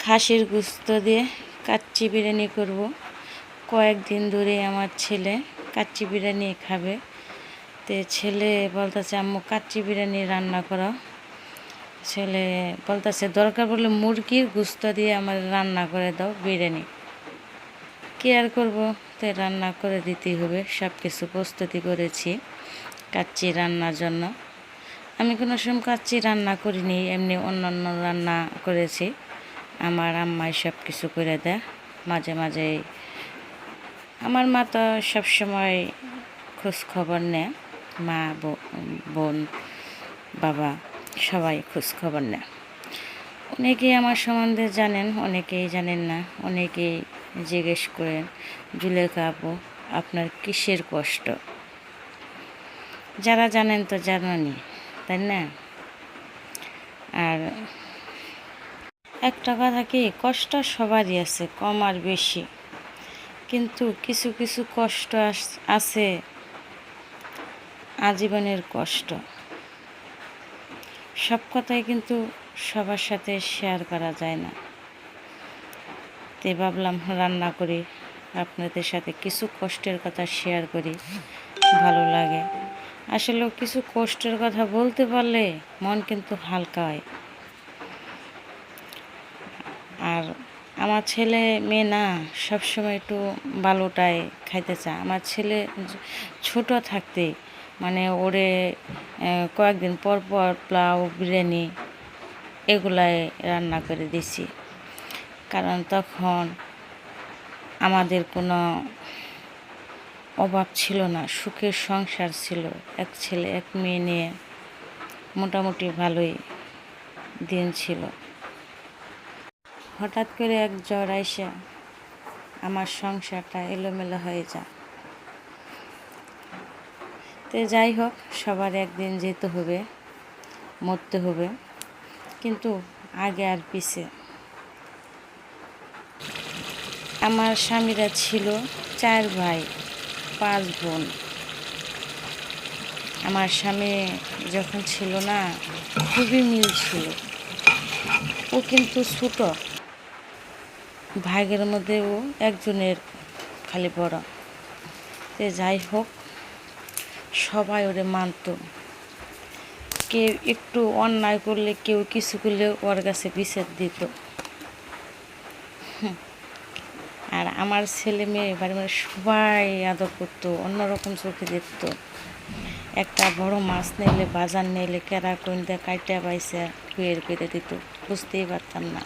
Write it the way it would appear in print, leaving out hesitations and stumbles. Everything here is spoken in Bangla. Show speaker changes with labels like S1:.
S1: খাসির গোস্ত দিয়ে কাচ্চি বিরিয়ানি করব। কয়েকদিন ধরে আমার ছেলে কাচ্চি বিরিয়ানি খাবে। তো ছেলে বলতেছে আম্মু কাচ্চি বিরিয়ানি রান্না করো। ছেলে বলতেছে দরকার পড়লে মুরগির গোস্ত দিয়ে আমার রান্না করে দাও বিরিয়ানি। কি আর করবো, তো রান্না করে দিতেই হবে। সব কিছু প্রস্তুতি করেছি কাচ্চি রান্নার জন্য। আমি কোনো সময় কাচ্চি রান্না করিনি, এমনি অন্যান্য রান্না করেছি। আমার আম্মাই সব কিছু করে দেয় মাঝে মাঝে। আমার মা তো সবসময় খোঁজ খবর নেয়, মা বোন বাবা সবাই খোঁজ খবর নেয়। অনেকেই আমার সম্বন্ধে জানেন, অনেকেই জানেন না। অনেকেই জিজ্ঞেস করেন জুলেখা আপু আপনার কিসের কষ্ট। যারা জানেন তো জানেনই, তাই না? আর একটা কথা কি, কষ্ট সবারই আছে, কম আর বেশি। কিন্তু কিছু কিছু কষ্ট আছে আজীবনের কষ্ট। সব কথাই কিন্তু সবার সাথে শেয়ার করা যায় না। তো ভাবলাম রান্না করি, আপনাদের সাথে কিছু কষ্টের কথা শেয়ার করি, ভালো লাগে। আসলে কিছু কষ্টের কথা বলতে পারলে মন কিন্তু হালকা হয়। আর আমার ছেলে মেয়ে না সবসময় একটু ভালোটাই খাইতে চায়। আমার ছেলে ছোট থাকতে মানে ওরে কয়েকদিন পর পর পোলাও বিরিয়ানি এগুলাই রান্না করে দিছি। কারণ তখন আমাদের কোনো অভাব ছিল না, সুখের সংসার ছিল। এক ছেলে এক মেয়ে নিয়ে মোটামুটি ভালোই দিন ছিল। হঠাৎ করে এক জ্বর আইসা আমার সংসারটা এলোমেলো হয়ে যায়। তো যাই হোক, সবার একদিন যেতে হবে, মরতে হবে, কিন্তু আগে আর পিছে। আমার স্বামীরা ছিল 4 ভাই 5 বোন। আমার স্বামী যখন ছিল না খুবই মিল ছিল। ও কিন্তু ছোট ভাগের মধ্যে, ও একজনের খালি বড়। তো যাই হোক, সবাই ওরে মানত। কেউ একটু অন্যায় করলে, কেউ কিছু করলে ওর কাছে বিচার দিত। আর আমার ছেলে মেয়ে বাড়ি মানে সবাই আদর করতো, অন্যরকম চোখে দেখত। একটা বড় মাছ নিলে, বাজার নিলে কেরা কোনটা কাইটা পাইছে বের করে দিত, বুঝতেই পারতাম না।